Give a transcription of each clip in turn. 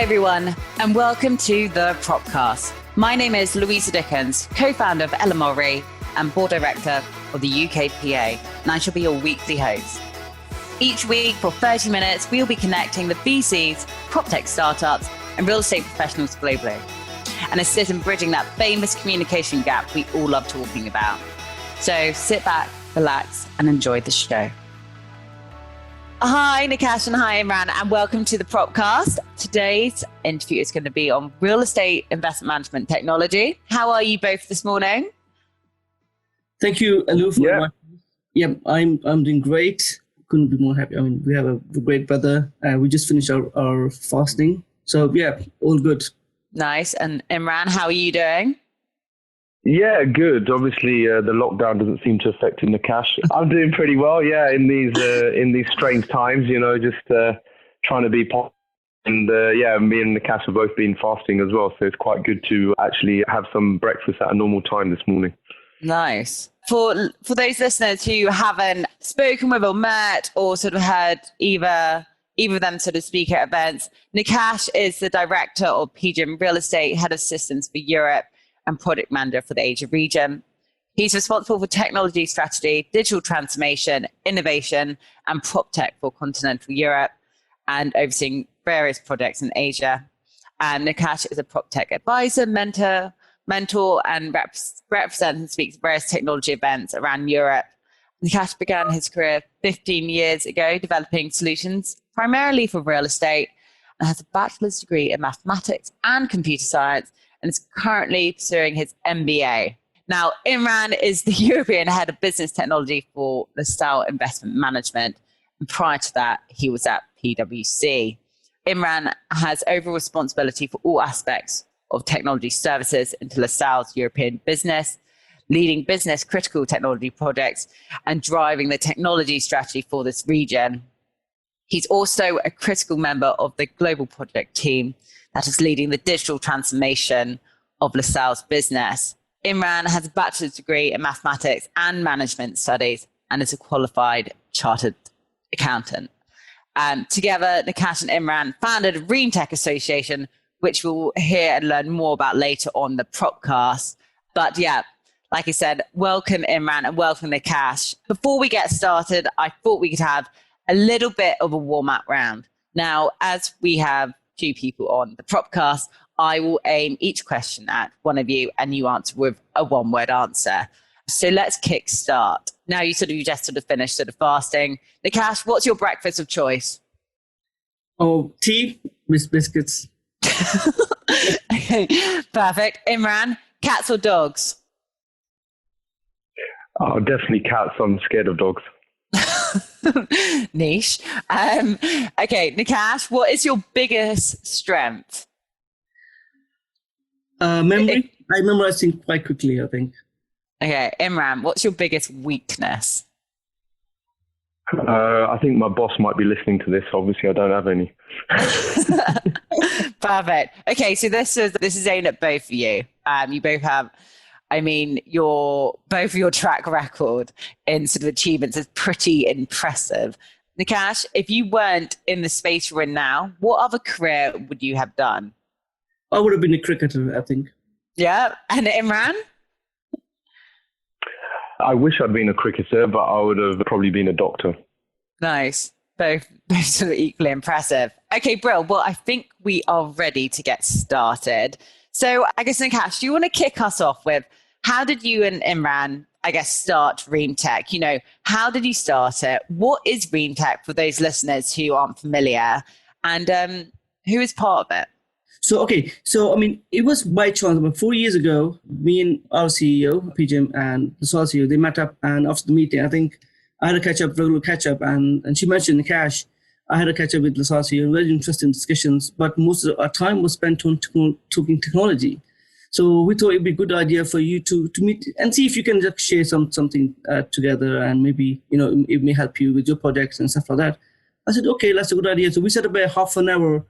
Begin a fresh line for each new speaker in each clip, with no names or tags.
everyone, and welcome to the Propcast. My name is Louisa Dickens, co-founder of LMRE and board director of the UKPA, and I shall be your weekly host. Each week for 30 minutes, we'll be connecting the VCs, PropTech startups, and real estate professionals globally, and assist in bridging that famous communication gap we all love talking about. So sit back, relax, and enjoy the show. Hi, Naqash, and hi, Imran, and welcome to the Propcast. Today's interview is going to be on real estate investment management technology. How are you both this morning?
Thank you, Lou, for I'm doing great. Couldn't be more happy. I mean, we have a great weather. We just finished our fasting. So all good.
Nice. And Imran, how are you doing?
Yeah, good. Obviously, the lockdown doesn't seem to affect Naqash. I'm doing pretty well, in these strange times, just trying to be positive. And me and Naqash have both been fasting as well, so it's quite good to actually have some breakfast at a normal time this morning.
Nice. For those listeners who haven't spoken with or met or sort of heard either of them sort of speak at events, Naqash is the director of PGIM Real Estate, head of systems for Europe, and product manager for the Asia region. He's responsible for technology strategy, digital transformation, innovation, and PropTech for continental Europe, and overseeing various projects in Asia. And Naqash is a PropTech advisor, mentor, and represents and speaks at various technology events around Europe. Naqash began his career 15 years ago developing solutions primarily for real estate, and has a bachelor's degree in mathematics and computer science, and is currently pursuing his MBA. Now, Imran is the European head of business technology for LaSalle Investment Management. And prior to that, he was at PwC. Imran has overall responsibility for all aspects of technology services into LaSalle's European business, leading business critical technology projects and driving the technology strategy for this region. He's also a critical member of the global project team that is leading the digital transformation of LaSalle's business. Imran has a bachelor's degree in mathematics and management studies and is a qualified chartered accountant. Together, Naqash and Imran founded a ReamTech Association, which we'll hear and learn more about later on the Propcast. But like I said, welcome Imran and welcome Naqash. Before we get started, I thought we could have a little bit of a warm-up round. Now, as we have two people on the Propcast, I will aim each question at one of you and you answer with a one-word answer. So let's kick start. Now you just finished fasting. Naqash, what's your breakfast of choice?
Oh, tea with biscuits.
Okay, perfect. Imran, cats or dogs?
Oh, definitely cats. I'm scared of dogs.
Niche. Okay, Naqash, what is your biggest strength?
Memory. I memorize things quite quickly, I think.
Okay, Imran, what's your biggest weakness?
I think my boss might be listening to this. Obviously, I don't have any.
Perfect. Okay, so this is aimed at both of you. You both have, both of your track record in sort of achievements is pretty impressive. Naqash, if you weren't in the space you're in now, what other career would you have done?
I would have been a cricketer, I think. Yeah.
And Imran?
I wish I'd been a cricketer, but I would have probably been a doctor.
Nice. Both sort of equally impressive. Okay, Brill. Well, I think we are ready to get started. So I guess, Naqash, do you want to kick us off with how did you and Imran, start ReamTech? How did you start it? What is ReamTech for those listeners who aren't familiar? And who is part of it?
So it was by chance. About 4 years ago, me and our CEO, PGIM, and the CEO, they met up, and after the meeting, I think I had a regular catch up, and she mentioned Naqash. I had a catch up with the CEO, very interesting discussions, but most of our time was spent on talking technology. So we thought it'd be a good idea for you to meet and see if you can just share something together, and maybe it may help you with your projects and stuff like that. I said, okay, that's a good idea. So we set up a half an hour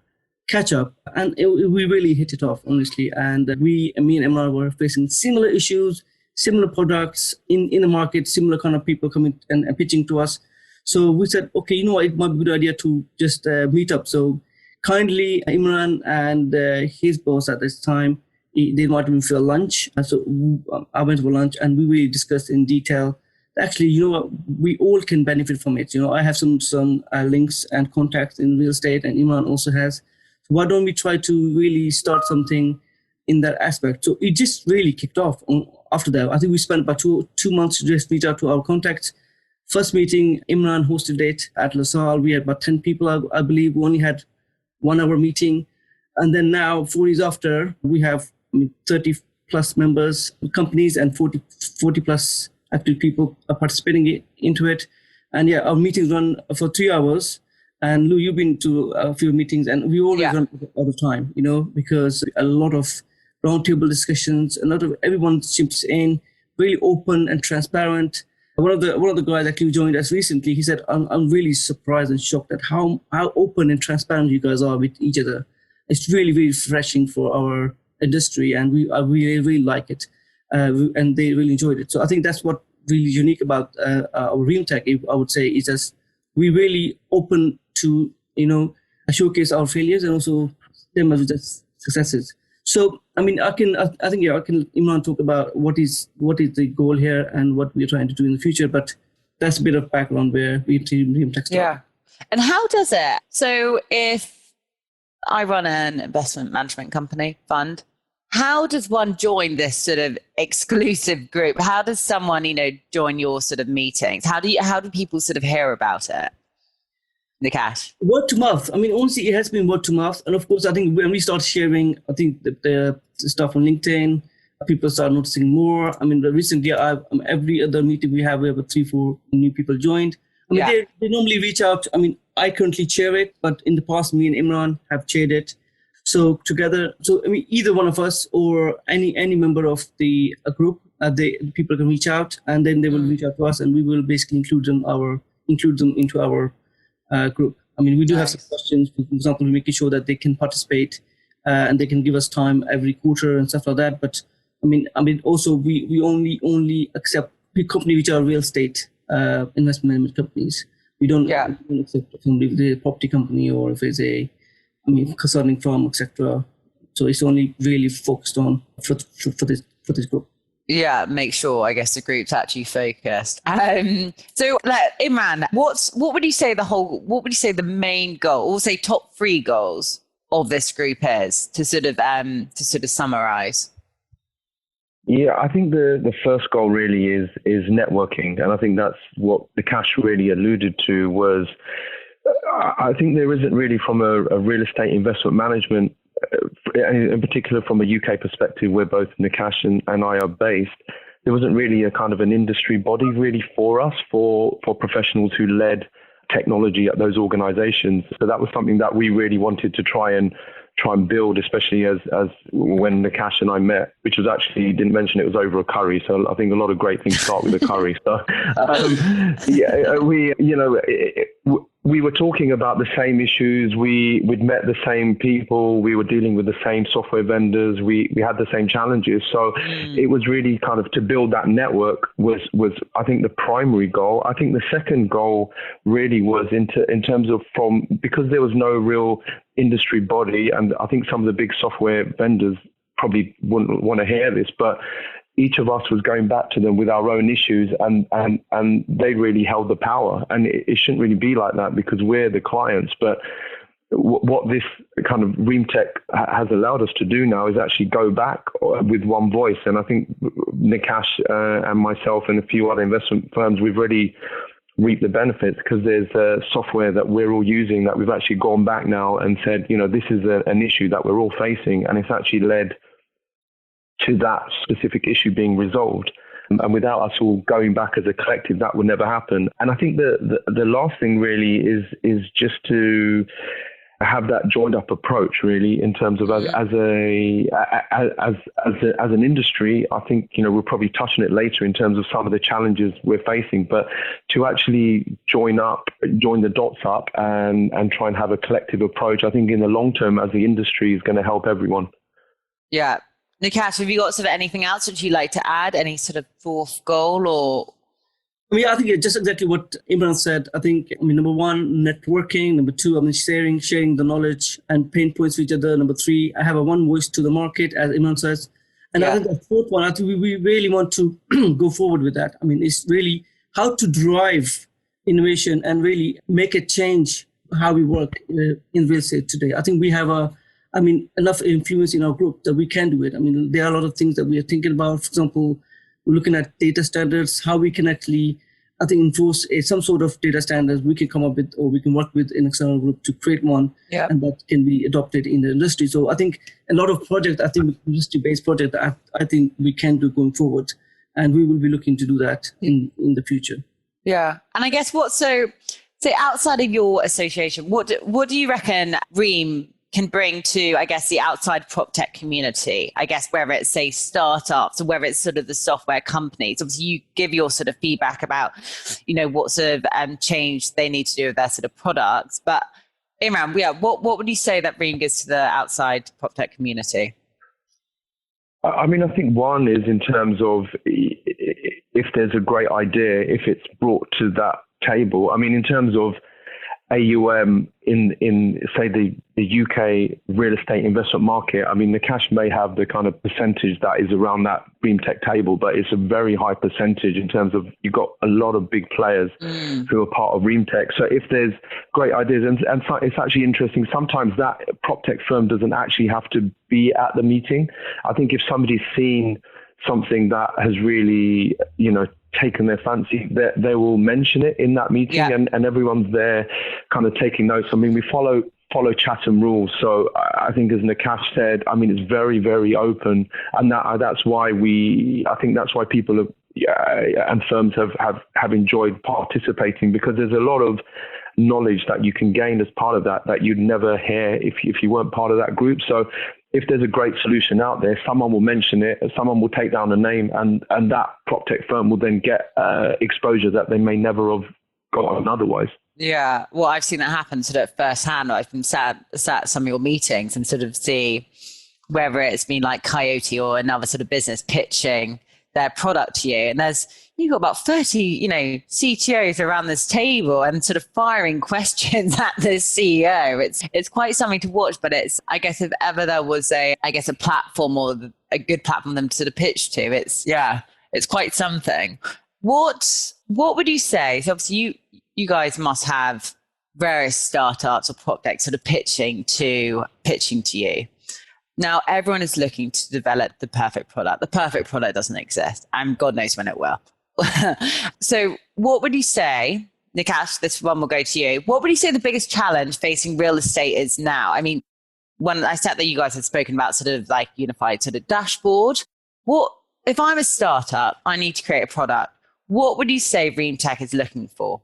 catch up, and we really hit it off, honestly. And me and Imran were facing similar issues, similar products in the market, similar kind of people coming and pitching to us. So we said, okay, it might be a good idea to just meet up. So kindly, Imran and his boss at this time, they invited me for a lunch. So I went for lunch and we really discussed in detail. Actually, we all can benefit from it. I have some links and contacts in real estate, and Imran also has. So why don't we try to really start something in that aspect? So it just really kicked off after that. I think we spent about two months to just reach out to our contacts. First meeting, Imran hosted it at LaSalle. We had about 10 people, I believe. We only had 1 hour meeting. And then now, 4 years after, we have 30 plus members, companies, and 40 plus active people are participating into it. And yeah, our meetings run for 3 hours. And Lou, you've been to a few meetings, and we always run out of time, because a lot of roundtable discussions, a lot of everyone chips in, really open and transparent. One of the guys actually joined us recently. He said, "I'm really surprised and shocked at how open and transparent you guys are with each other. It's really, really refreshing for our industry, and we really, really like it, and they really enjoyed it." So I think that's what really unique about our Reamtech, I would say, is that we really open to showcase our failures and also them as just successes. So I think Imran talk about what is the goal here and what we're trying to do in the future, but that's a bit of background where Reamtech started.
Yeah. And how does it? So if I run an investment management company fund, how does one join this sort of exclusive group? How does someone, join your sort of meetings? How do people sort of hear about it? Naqash?
Word to mouth. Honestly, it has been word to mouth. And of course, I think when we start sharing, I think the stuff on LinkedIn, people start noticing more. Recently, every other meeting we have 3-4 new people joined. They normally reach out. I currently chair it, but in the past, me and Imran have chaired it. So together, either one of us or any member of the group, people can reach out, and then they will reach out to us, and we will basically include them into our group. We do have some questions, for example, making sure that they can participate and they can give us time every quarter and stuff like that. But also we only accept big companies which are real estate investment management companies. We don't accept from the property company or if it's a consulting firm, etc. So it's only really focused on for this group.
Yeah, make sure, I guess, the group's actually focused. So, Imran, what would you say the main goal, or say top 3 goals of this group is to sort of summarize?
Yeah, I think the first goal really is networking, and I think that's what Naqash really alluded to was. I think there isn't really from a real estate investment management, in particular from a UK perspective, where both Naqash and I are based, there wasn't really a kind of an industry body really for us, for professionals who led technology at those organizations. So that was something that we really wanted to try and build, especially as when Naqash and I met, which was actually, didn't mention it was over a curry. So I think a lot of great things start with a curry. So we were talking about the same issues. We'd met the same people. We were dealing with the same software vendors. We had the same challenges. So it was really kind of to build that network was I think the primary goal. I think the second goal really was in terms of because there was no real industry body, and I think some of the big software vendors probably wouldn't want to hear this, but each of us was going back to them with our own issues, and they really held the power. And it shouldn't really be like that because we're the clients. But what this kind of Reamtech has allowed us to do now is actually go back with one voice. And I think Naqash and myself and a few other investment firms, we've already reaped the benefits because there's software that we're all using that we've actually gone back now and said, this is an issue that we're all facing, and it's actually led to that specific issue being resolved. And without us all going back as a collective, that would never happen. And I think the last thing really is just to have that joined up approach really in terms of as an industry. I think, we'll probably touch on it later in terms of some of the challenges we're facing, but to actually join the dots up and try and have a collective approach, I think in the long term as the industry is going to help everyone.
Yeah. Naqash, have you got sort of anything else that you'd like to add? Any sort of fourth goal or
I mean, I think it's just exactly what Imran said. I think, number one, networking. Number two, sharing the knowledge and pain points with each other. Number three, I have a one voice to the market, as Imran says. And I think the fourth one, I think we really want to go forward with that. It's really how to drive innovation and really make a change how we work in real estate today. I think we have enough influence in our group that we can do it. There are a lot of things that we are thinking about. For example, we're looking at data standards, how we can actually, enforce some sort of data standards we can come up with, or we can work with an external group to create one, and that can be adopted in the industry. So I think a lot of projects, industry-based projects, I think we can do going forward, and we will be looking to do that in the future.
Yeah, and I guess so outside of your association, what do you reckon Reem can bring to, I guess, the outside prop tech community? I guess whether it's, say, startups or whether it's sort of the software companies. Obviously, you give your sort of feedback about, what sort of change they need to do with their sort of products. But Imran, what would you say that Reem gives to the outside prop tech community?
I think one is in terms of if there's a great idea, if it's brought to that table. In terms of AUM in say the UK real estate investment market, Naqash may have the kind of percentage that is around that Reem Tech table, but it's a very high percentage in terms of you've got a lot of big players who are part of Reem Tech. So if there's great ideas, and it's actually interesting, sometimes that prop tech firm doesn't actually have to be at the meeting. I think if somebody's seen something that has really, taken their fancy, they will mention it in that meeting, and everyone's there kind of taking notes. We follow Chatham rules. So I think, as Naqash said, it's very, very open, and that's why people and firms have enjoyed participating, because there's a lot of knowledge that you can gain as part of that you'd never hear if you weren't part of that group. So if there's a great solution out there, someone will mention it, someone will take down a name, and that prop tech firm will then get exposure that they may never have gotten otherwise.
Yeah, well, I've seen that happen sort of firsthand. I've been sat at some of your meetings and sort of see whether it's been like Coyote or another sort of business pitching their product to you, and you've got about 30, CTOs around this table and sort of firing questions at the CEO. It's quite something to watch, but I guess if ever there was a platform or a good platform for them to sort of pitch to, it's quite something. What would you say? So obviously you guys must have various startups or prop tech sort of pitching to you. Now, everyone is looking to develop the perfect product. The perfect product doesn't exist, and God knows when it will. So what would you say, Naqash, this one will go to you. What would you say the biggest challenge facing real estate is now? When I said that you guys had spoken about sort of like unified sort of dashboard, if I'm a startup, I need to create a product, what would you say Reem Tech is looking for?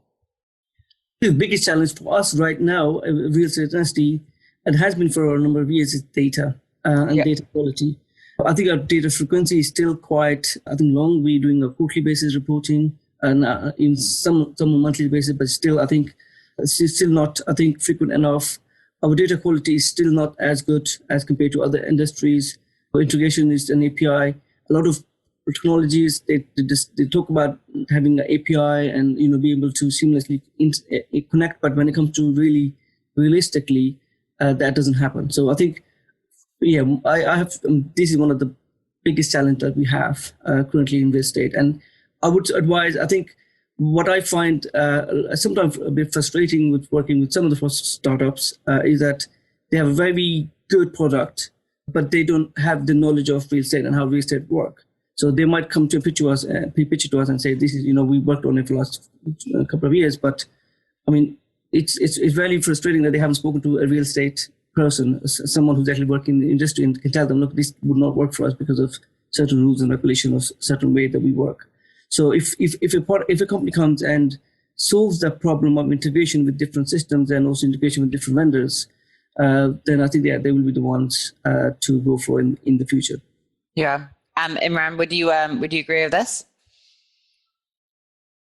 The biggest challenge for us right now, real estate industry, and has been for a number of years, is data. And data quality. I think our data frequency is still quite, long. We're doing a quarterly basis reporting, and in some monthly basis, but still, I think it's still not, frequent enough. Our data quality is still not as good as compared to other industries. Our integration is an API. A lot of technologies, they talk about having an API and, be able to seamlessly connect, but when it comes to really realistically, that doesn't happen. So I think, I have. This is one of the biggest challenges that we have currently in real estate, and I would advise. I think what I find sometimes a bit frustrating with working with some of the startups is that they have a very good product, but they don't have the knowledge of real estate and how real estate work. So they might come to pitch it to us and say, "This is, we worked on it for the last couple of years," but it's very frustrating that they haven't spoken to a real estate person, someone who's actually working in the industry, and can tell them, look, this would not work for us because of certain rules and regulations or certain way that we work. So if a company comes and solves that problem of integration with different systems and also integration with different vendors, then I think they will be the ones to go for in the future.
Yeah. Imran, would you agree with this?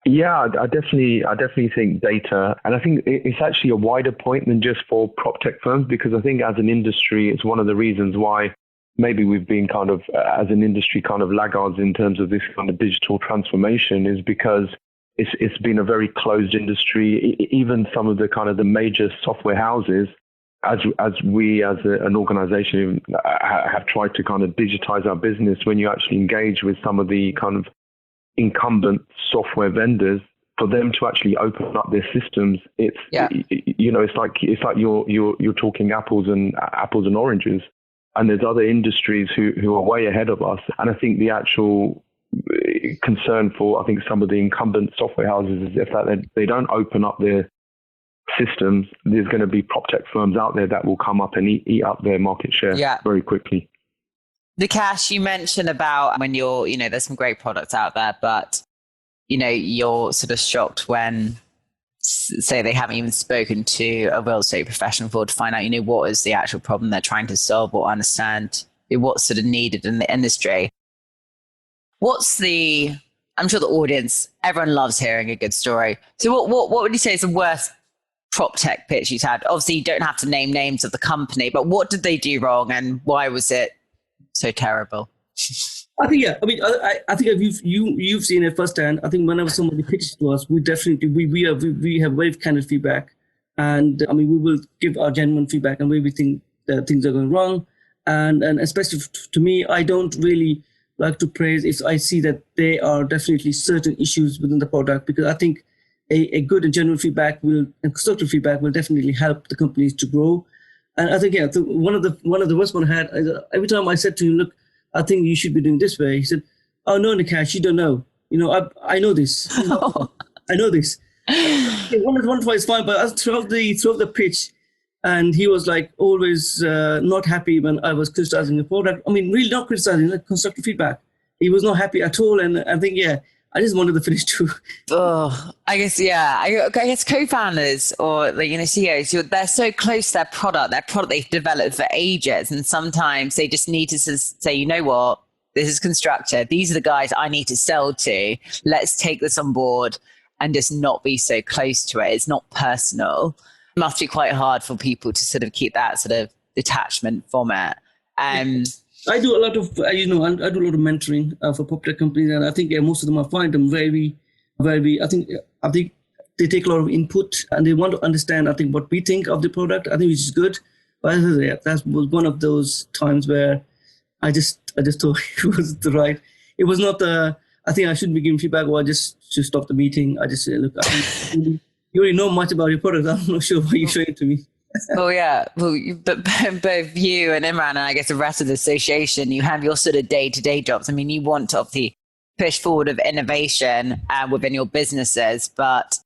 Yeah, I definitely think data, and I think it's actually a wider point than just for prop tech firms, because I think as an industry, it's one of the reasons why maybe we've been kind of, as an industry, kind of laggards in terms of this kind of digital transformation, is because it's been a very closed industry. Even some of the kind of the major software houses, as we as an organization have tried to kind of digitize our business, when you actually engage with some of the kind of incumbent software vendors, for them to actually open up their systems, it's it's like you're talking apples and oranges, and there's other industries who are way ahead of us. And I think the actual concern for some of the incumbent software houses is if that they don't open up their systems, there's going to be prop tech firms out there that will come up and eat up their market share very quickly.
Naqash, you mentioned about when you're, there's some great products out there, but, you're sort of shocked when, say, they haven't even spoken to a real estate professional before to find out, what is the actual problem they're trying to solve or understand what's sort of needed in the industry. I'm sure the audience, everyone loves hearing a good story. So what would you say is the worst prop tech pitch you've had? Obviously, you don't have to name names of the company, but what did they do wrong and why was it so terrible?
I think, I think you've seen it firsthand. I think whenever somebody pitches to us, we definitely we have very candid feedback, and we will give our genuine feedback on where we think that things are going wrong, and especially to me, I don't really like to praise if I see that there are definitely certain issues within the product, because I think a good and genuine feedback and constructive feedback will definitely help the companies to grow. And I think one of the worst one I had, every time I said to him, look, I think you should be doing this way. He said, "Oh no, Naqash, you don't know. I know this. I know this." One is fine, but throughout the pitch, and he was like always not happy when I was criticizing the product. Really not criticizing, like constructive feedback. He was not happy at all, and I think I just wanted to finish too.
I guess, I guess co-founders or CEOs, they're so close to their product they've developed for ages. And sometimes they just need to say, you know what, this is constructed. These are the guys I need to sell to. Let's take this on board and just not be so close to it. It's not personal. It must be quite hard for people to sort of keep that sort of detachment from it.
I do a lot of, I do a lot of mentoring for prop tech companies, and I think most of them, I find them very, very. I think they take a lot of input and they want to understand. I think what we think of the product. I think which is good, but that was one of those times where I just thought it was the right. It was not the. I think I shouldn't be giving feedback, or I just should stop the meeting. I just say, look, I think you already know much about your product. I'm not sure why you're showing it to me.
But both you and Imran and I guess the rest of the association, you have your sort of day-to-day jobs. You want to obviously push forward of innovation within your businesses, but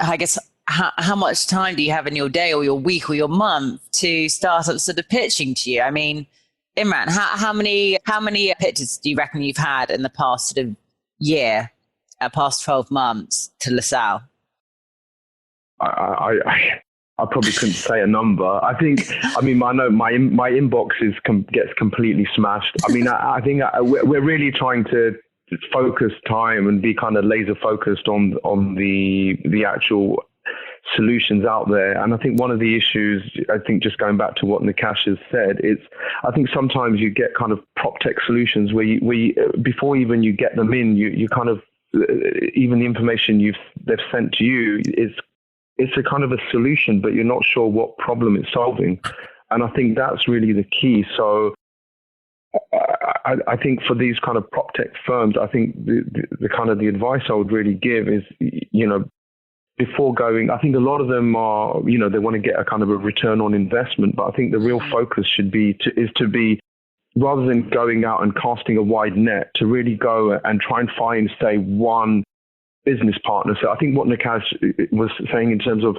I guess how much time do you have in your day or your week or your month to start up sort of pitching to you? Imran, how many pitches do you reckon you've had in the past sort of year, past 12 months to LaSalle?
I probably couldn't say a number. I think, I know my inbox gets completely smashed. I think we're really trying to focus time and be kind of laser focused on the actual solutions out there. And I think one of the issues, I think just going back to what Naqash has said, I think sometimes you get kind of prop tech solutions where you before even you get them in, you kind of, even the information they've sent to you it's a kind of a solution, but you're not sure what problem it's solving. And I think that's really the key. So I think for these kind of prop tech firms, I think the kind of the advice I would really give is, before going, I think a lot of them are, they want to get a kind of a return on investment, but I think the real focus should be to be, rather than going out and casting a wide net, to really go and try and find, say, one business partner. So I think what Naqash was saying in terms of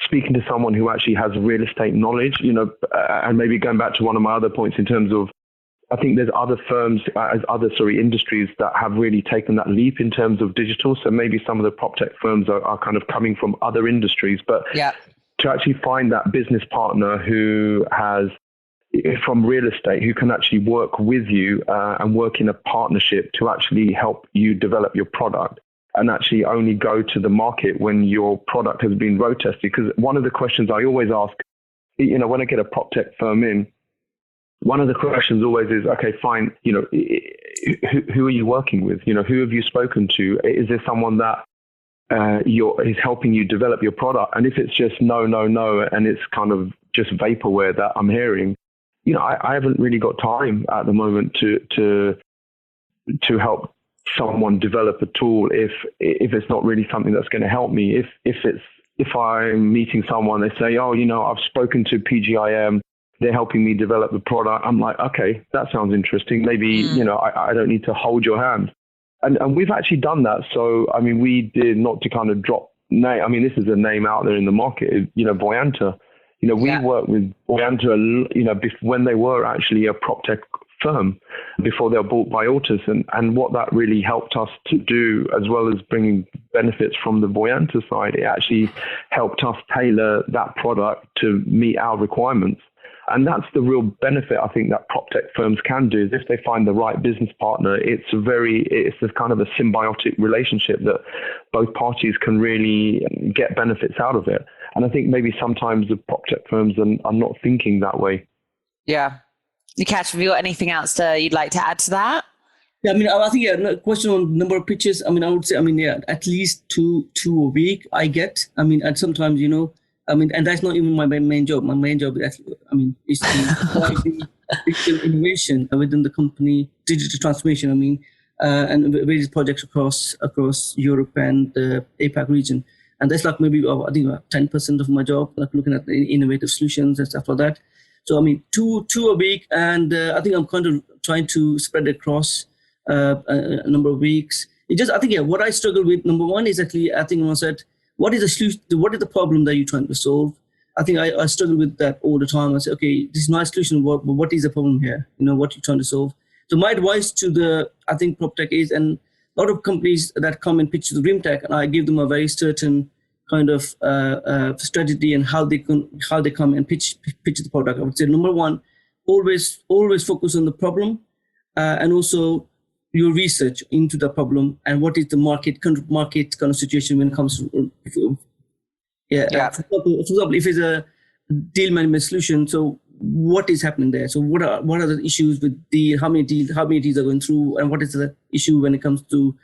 speaking to someone who actually has real estate knowledge, and maybe going back to one of my other points in terms of, I think there's other firms, industries that have really taken that leap in terms of digital. So maybe some of the prop tech firms are kind of coming from other industries, but to actually find that business partner who has from real estate, who can actually work with you and work in a partnership to actually help you develop your product, and actually only go to the market when your product has been road tested. Because one of the questions I always ask, when I get a prop tech firm in, one of the questions always is, okay, fine, who are you working with? Who have you spoken to? Is there someone that is helping you develop your product? And if it's just no, and it's kind of just vaporware that I'm hearing, I haven't really got time at the moment to help someone develop a tool if it's not really something that's going to help me. If I'm meeting someone, they say, oh, I've spoken to PGIM, they're helping me develop the product. I'm like, okay, that sounds interesting. Maybe, I don't need to hold your hand. And we've actually done that. So, I mean, we did, not to kind of drop name. I mean, this is a name out there in the market, Voyanta. We worked with Voyanta, when they were actually a prop tech firm before they were bought by Autos. And what that really helped us to do, as well as bringing benefits from the Voyanta side, it actually helped us tailor that product to meet our requirements. And that's the real benefit I think that prop tech firms can do, is if they find the right business partner, it's a kind of a symbiotic relationship that both parties can really get benefits out of it. And I think maybe sometimes the prop tech firms are not thinking that way. Yeah.
Naqash, have you got anything else you'd like to add to that?
Yeah, I mean, I think, question on number of pitches. I mean, I would say, at least two a week I get. I mean, and sometimes, and that's not even my main job. My main job is to drive the digital innovation within the company, digital transformation, and various projects across Europe and the APAC region. And that's like maybe, I think, 10% of my job, like looking at the innovative solutions and stuff like that. So, two a week, and I think I'm kind of trying to spread it across a number of weeks. What I struggle with, number one, is actually, I think when I said, what is the solution? What is the problem that you're trying to solve? I think I struggle with that all the time. I say, okay, this is my solution, but what is the problem here? What you're trying to solve. So my advice to PropTech is, and a lot of companies that come and pitch to the Dream Tech, and I give them a very certain kind of strategy and how they come and pitch the product. I would say, number one, always focus on the problem, and also your research into the problem and what is the market kind of situation when it comes to, For example, if it's a deal management solution, so what is happening there? So what are the issues with deal? How many deals are going through, and what is the issue when it comes to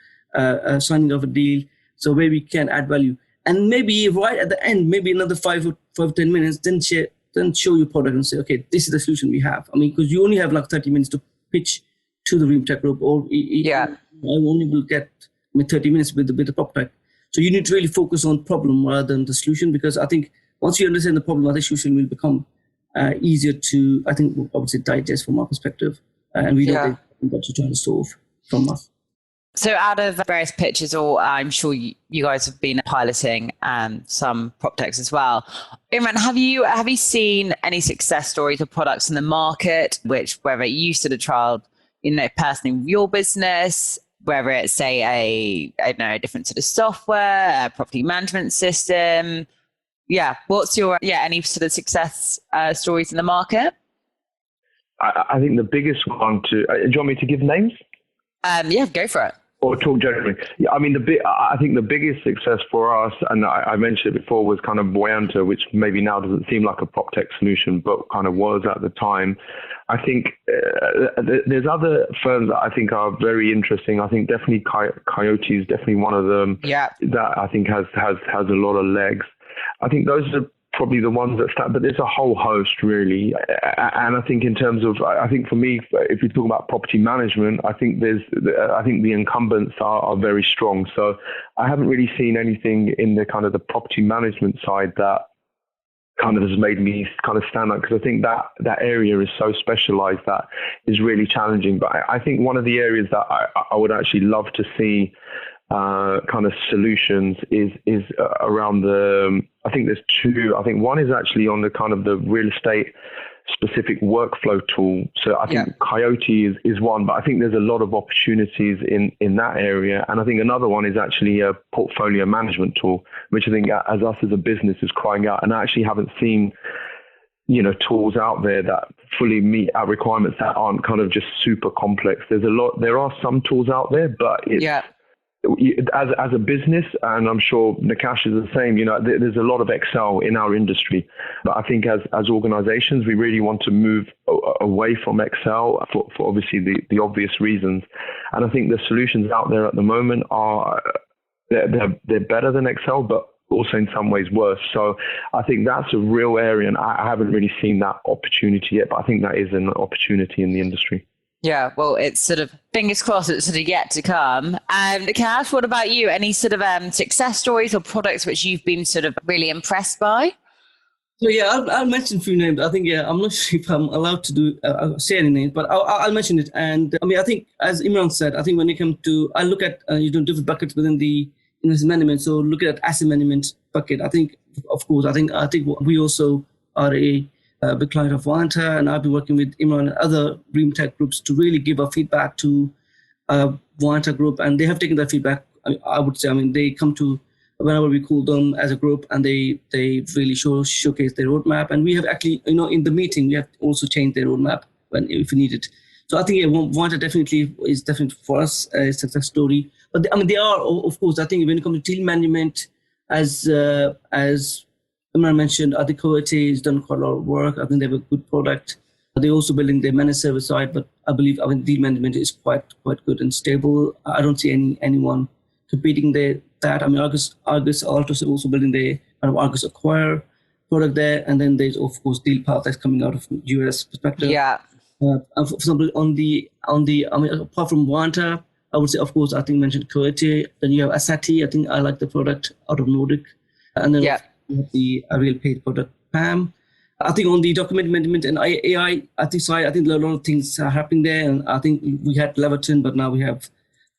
signing of a deal? So where we can add value, and maybe right at the end, maybe another 5 or 10 minutes, then show your product and say, okay, this is the solution we have. Because you only have like 30 minutes to pitch to the Dream Tech group, or I only will get 30 minutes with the prop tech. So you need to really focus on problem rather than the solution, because I think once you understand the problem, the solution will become easier to, I think, I would say, digest from our perspective, and we know what you're trying to solve from us.
So out of various pitches, or I'm sure you guys have been piloting some prop techs as well. Imran, have you seen any success stories of products in the market, whether you sort of trialed, personally with your business, whether it's say a different sort of software, a property management system? Yeah. What's your, any sort of success stories in the market?
I think the biggest one do you want me to give names?
Go for it.
Or talk generally. Yeah, I think the biggest success for us, and I mentioned it before, was kind of Voyanta, which maybe now doesn't seem like a prop tech solution, but kind of was at the time. I think there's other firms that I think are very interesting. I think definitely Coyote is definitely one of them. Yeah. That I think has a lot of legs. I think those are probably the ones that start, but there's a whole host really. And I think in terms of, I think for me, if you talk about property management, I think the incumbents are very strong. So I haven't really seen anything in the kind of the property management side that kind of has made me kind of stand out, because I think that area is so specialized that is really challenging. But I think one of the areas that I would actually love to see kind of solutions is around I think there's two. I think one is actually on the kind of the real estate specific workflow tool. So I think Coyote is one, but I think there's a lot of opportunities in that area. And I think another one is actually a portfolio management tool, which I think as us as a business is crying out. And I actually haven't seen, tools out there that fully meet our requirements that aren't kind of just super complex. There are some tools out there, but as a business, and I'm sure Naqash is the same, there's a lot of Excel in our industry. But I think as organizations, we really want to move away from Excel for obviously the obvious reasons. And I think the solutions out there at the moment they're better than Excel, but also in some ways worse. So I think that's a real area, and I haven't really seen that opportunity yet, but I think that is an opportunity in the industry.
Yeah, well, it's sort of fingers crossed it's sort of yet to come. Naqash, what about you? Any sort of success stories or products which you've been sort of really impressed by?
So yeah, I'll mention a few names. I think I'm not sure if I'm allowed to say any names, but I'll mention it. And I mean, I think as Imran said, I think when it comes to, I look at different buckets within the investment management. So look at asset management bucket. I think, of course, I think we also are a big client of Vanta, and I've been working with Imran and other Dream Tech groups to really give our feedback to Vanta group, and they have taken that feedback. I would say, I mean, they come to whenever we call them as a group, and they really showcase their roadmap. And we have actually, in the meeting, we have also changed their roadmap if we need it. So I think Vanta definitely is for us a success story. But I mean, they are, of course, I think when it comes to deal management, as Imran mentioned, I think Coate has done quite a lot of work. I think they have a good product. They're also building their managed service side, but I believe deal management is quite good and stable. I don't see anyone competing that. I mean, Argus Altos are also building their Argus Acquire product there, and then there's of course DealPath that's coming out of US perspective.
Yeah.
For example, on the I mean, apart from Vanta, I would say, of course, I think mentioned Coate. Then you have Asati. I think I like the product out of Nordic, and then the real paid product PAM. I think on the document management and AI, I think a lot of things are happening there, and I think we had Leverton, but now we have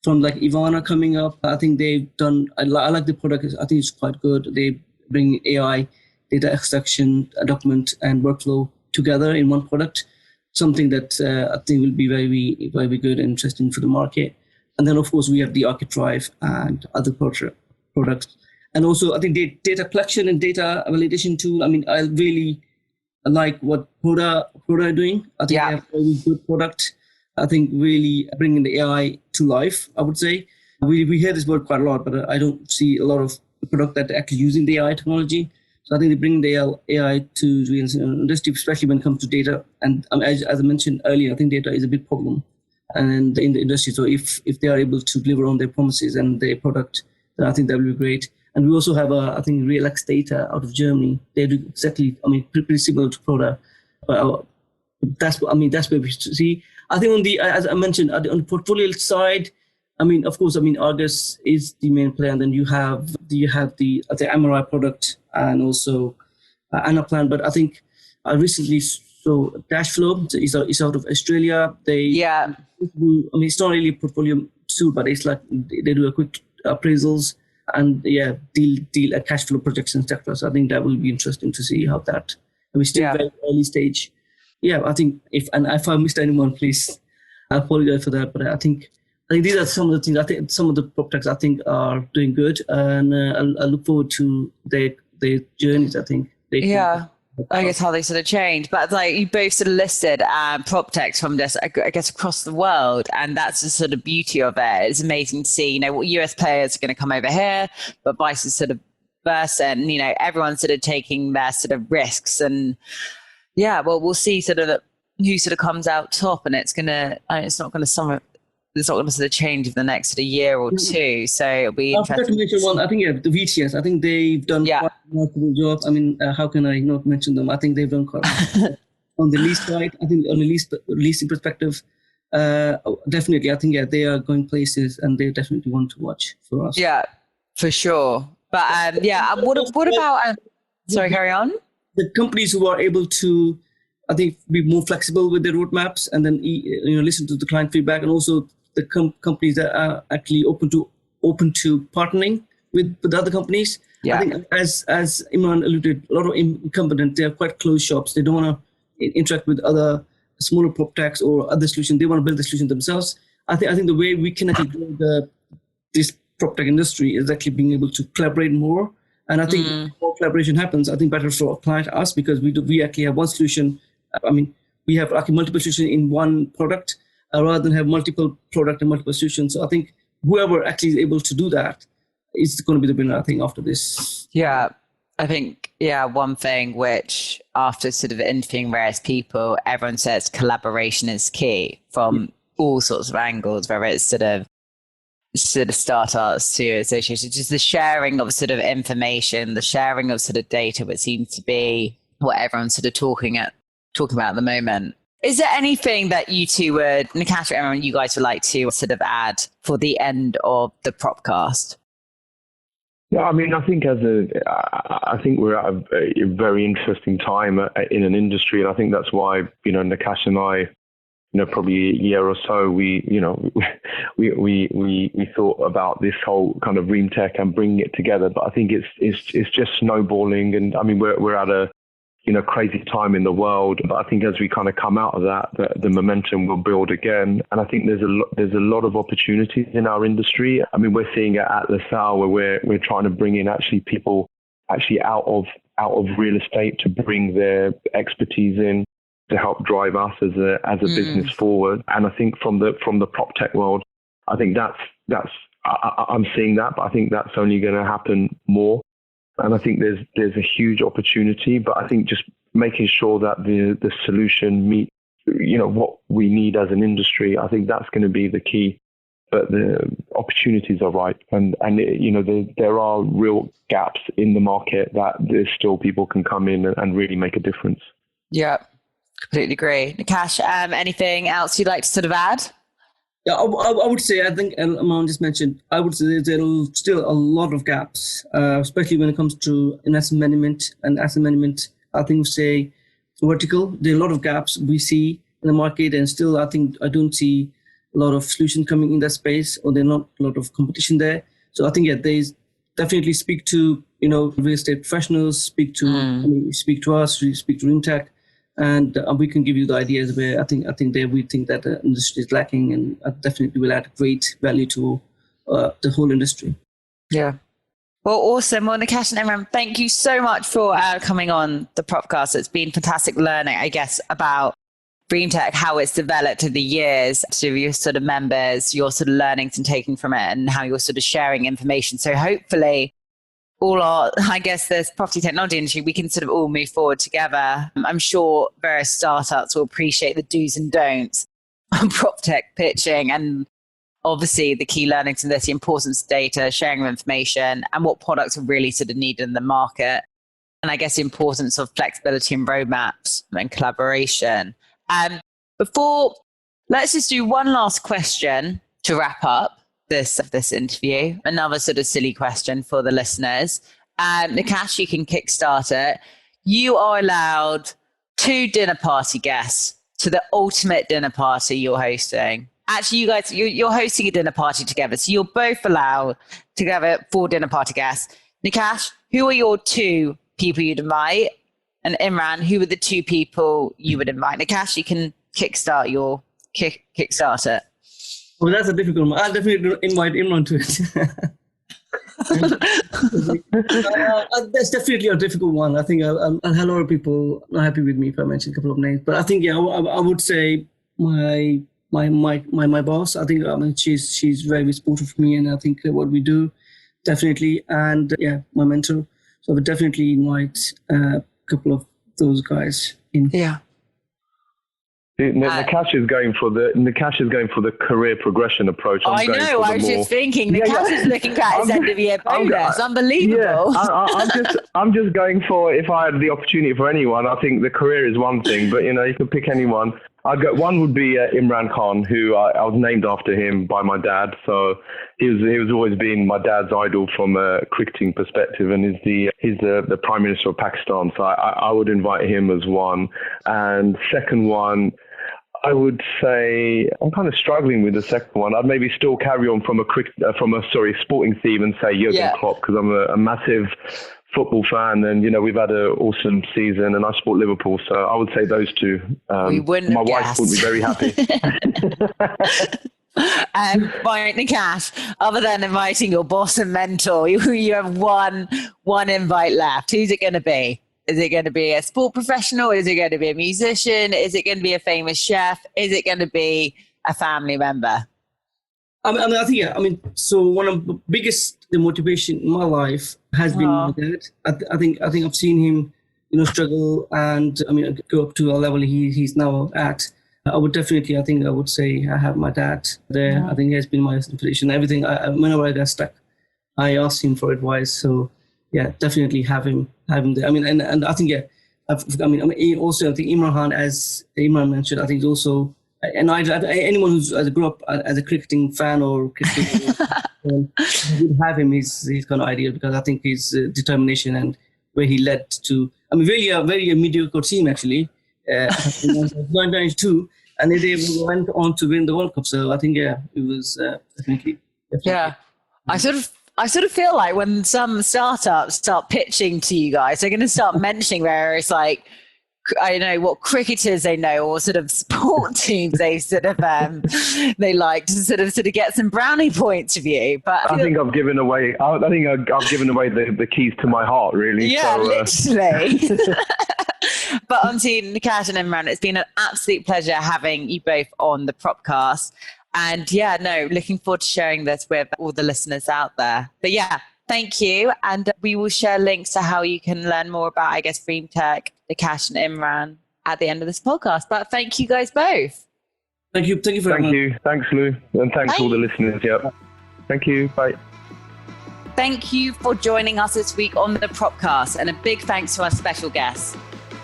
from like Ivana coming up. I think they've done. I like the product. I think it's quite good. They bring AI, data extraction, document, and workflow together in one product. Something that I think will be very, very good and interesting for the market. And then, of course, we have the Archidrive and other products. And also, I think data collection and data validation tool. I mean, I really like what Proda are doing. I think they have a very good product. I think really bringing the AI to life, I would say. We hear this word quite a lot, but I don't see a lot of product that are actually using the AI technology. So I think they bring the AI to the industry, especially when it comes to data. And as I mentioned earlier, I think data is a big problem and in the industry. So if they are able to deliver on their promises and their product, then I think that will be great. And we also have, I think, RealX Data out of Germany. They do exactly, pretty similar to Proda. But that's where we see. I think as I mentioned, on the portfolio side, of course, Argus is the main player, and then you have the MRI product and also Anaplan. But I think I recently saw Dashflow is out of Australia. It's not really a portfolio tool, but it's like they do a quick appraisals and deal cash flow projections, etc. So I think that will be interesting to see how that. We're still very early stage. Yeah, I think if I missed anyone, please, I apologize for that. But I think these are some of the things. I think some of the PropTechs I think are doing good, and I look forward to their journeys. I think
I guess how they sort of change. But like you both sort of listed PropTechs from just I guess across the world, and that's the sort of beauty of it. It's amazing to see, what US players are going to come over here, but vice is sort of versa, and everyone's sort of taking their sort of risks, and we'll see sort of who sort of comes out top, and it's not going to sort of change in the next sort of year or two. So it'll be interesting.
To mention one, I think the VTS. I think they've done quite a remarkable job. How can I not mention them? I think they've done quite on the lease side. I think on the leasing perspective, definitely. I think they are going places, and they definitely want to watch for us.
Yeah, for sure. But what about? Sorry, carry on.
The companies who are able to, I think, be more flexible with their roadmaps, and then listen to the client feedback, and also the companies that are actually open to partnering with other companies. Yeah. I think as Imran alluded, a lot of incumbent, they are quite closed shops. They don't want to interact with other smaller PropTechs or other solutions. They want to build the solution themselves. I think the way we can actually grow this PropTech industry is actually being able to collaborate more. And I think more collaboration happens, I think better for a client, us, because we actually have one solution. We have actually multiple solutions in one product rather than have multiple product and multiple solutions. So I think whoever actually is able to do that is going to be the winner, I think, after this.
Yeah. I think, one thing which after sort of interviewing various people, everyone says collaboration is key from all sorts of angles, whether it's sort of startups to associations, just the sharing of sort of information, the sharing of sort of data, which seems to be what everyone's sort of talking about at the moment. Is there anything that you two would, Naqash and Imran, you guys would like to sort of add for the end of the Propcast?
Yeah, I mean, I think we're at a very interesting time in an industry, and I think that's why, Naqash and I, probably a year or so, we thought about this whole kind of Ream Tech and bringing it together. But I think it's just snowballing, and I mean, we're at a crazy time in the world. But I think as we kind of come out of that, the momentum will build again. And I think there's a lot of opportunities in our industry. I mean, we're seeing it at LaSalle where we're trying to bring in people out of real estate to bring their expertise in to help drive us as a business forward. And I think from the prop tech world, I think I'm seeing that, but I think that's only going to happen more. And I think there's a huge opportunity, but I think just making sure that the solution meets, what we need as an industry, I think that's going to be the key. But the opportunities are right. And there are real gaps in the market that there's still people can come in and really make a difference.
Yeah, completely agree. Naqash, anything else you'd like to sort of add?
Yeah, I would say, I think Imran just mentioned, I would say there's still a lot of gaps, especially when it comes to investment management and asset management. I think we say vertical, there are a lot of gaps we see in the market, and still I don't see a lot of solution coming in that space, or there's not a lot of competition there. So I think, there's definitely speak to, real estate professionals, speak to us, speak to Ream Tech. And we can give you the ideas where I think we think that the industry is lacking, and definitely will add great value to the whole industry.
Yeah. Well, awesome. Well, Naqash and Imran, thank you so much for coming on the Propcast. It's been fantastic learning, I guess, about Ream Tech, how it's developed over the years, to your sort of members, your sort of learnings and taking from it, and how you're sort of sharing information. So hopefully this property technology industry, we can sort of all move forward together. I'm sure various startups will appreciate the do's and don'ts of prop tech pitching, and obviously the key learnings from this, the importance of data, sharing of information, and what products are really sort of needed in the market. And I guess the importance of flexibility and roadmaps and collaboration. Let's just do one last question to wrap up this interview. Another sort of silly question for the listeners. Naqash, you can kickstart it. You are allowed 2 dinner party guests to the ultimate dinner party you're hosting. Actually, you guys, you're hosting a dinner party together, so you're both allowed together 4 dinner party guests. Naqash, who are your 2 people you'd invite? And Imran, who are the 2 people you would invite? Naqash, you can kickstart it.
Well, that's a difficult one. I'll definitely invite Imran to it. That's definitely a difficult one. I think I'll have a lot of people not happy with me if I mention a couple of names. But I think, I would say my boss. I think she's very supportive of me, and I think what we do, definitely. And my mentor. So I would definitely invite a couple of those guys in.
Yeah.
Naqash is going for the career progression approach.
I know. I was just thinking. Naqash is looking at his end of year bonus. Unbelievable.
Yeah, I'm just going for, if I had the opportunity for anyone, I think the career is one thing, but you can pick anyone. One would be Imran Khan, who I was named after him by my dad. So he was always been my dad's idol from a cricketing perspective, and he's the Prime Minister of Pakistan. So I would invite him as one. And second one, I would say I'm kind of struggling with the second one. I'd maybe still carry on from a sporting theme and say Jurgen Klopp, because I'm a massive football fan, and we've had an awesome season, and I support Liverpool, so I would say those 2.
We wouldn't.
My wife would be very happy.
Right, Naqash, other than inviting your boss and mentor, you have one invite left. Who's it going to be? Is it going to be a sport professional? Is it going to be a musician? Is it going to be a famous chef? Is it going to be a family member?
I think, yeah. So one of the biggest the motivation in my life has been my dad. I think I've seen him, struggle and go up to a level he's now at. I would definitely, I would say I have my dad there.
Yeah.
I think he has been my inspiration. Everything, whenever I get stuck, I ask him for advice. So yeah, definitely have him there. And I think, yeah, also I think Imran Khan, as Imran mentioned, I think he's also, and anyone who's grew up as a cricketing fan or cricketing would have him his kind of idea, because I think his determination and where he led to, really a very mediocre team actually, 1992, and they went on to win the World Cup. So I think, yeah, it was definitely.
Yeah. I sort of feel like when some startups start pitching to you guys, they're going to start mentioning various, like, I don't know what cricketers they know, or sort of sport teams they sort of they like to sort of get some brownie points of you. But
I think I've given away. I think I've given away the keys to my heart, really.
Yeah,
so,
literally. But on to Naqash and Imran, it's been an absolute pleasure having you both on the Propcast. And yeah, no, looking forward to sharing this with all the listeners out there. But yeah, thank you. And we will share links to how you can learn more about, I guess, Dream Tech, Naqash and Imran at the end of this podcast. But thank you guys both.
Thank you. Thank you very much.
Thank you. Thanks, Lou. And thanks all the listeners. Yep. Thank you. Bye.
Thank you for joining us this week on the Propcast. And a big thanks to our special guests.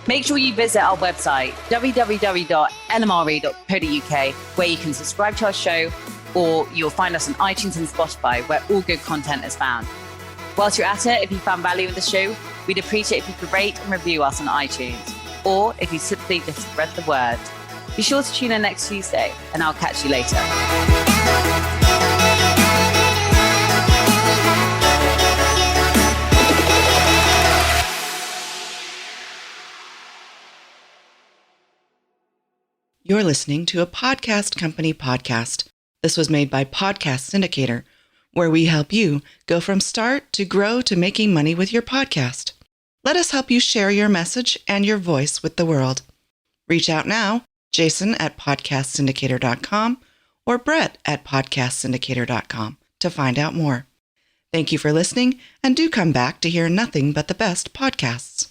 Make sure you visit our website, www.lmre.co.uk, where you can subscribe to our show, or you'll find us on iTunes and Spotify, where all good content is found. Whilst you're at it, if you found value in the show, we'd appreciate if you could rate and review us on iTunes, or if you simply just spread the word. Be sure to tune in next Tuesday, and I'll catch you later.
You're listening to a podcast company podcast. This was made by Podcast Syndicator, where we help you go from start to grow to making money with your podcast. Let us help you share your message and your voice with the world. Reach out now, Jason at podcastsyndicator.com or Brett at podcastsyndicator.com to find out more. Thank you for listening, and do come back to hear nothing but the best podcasts.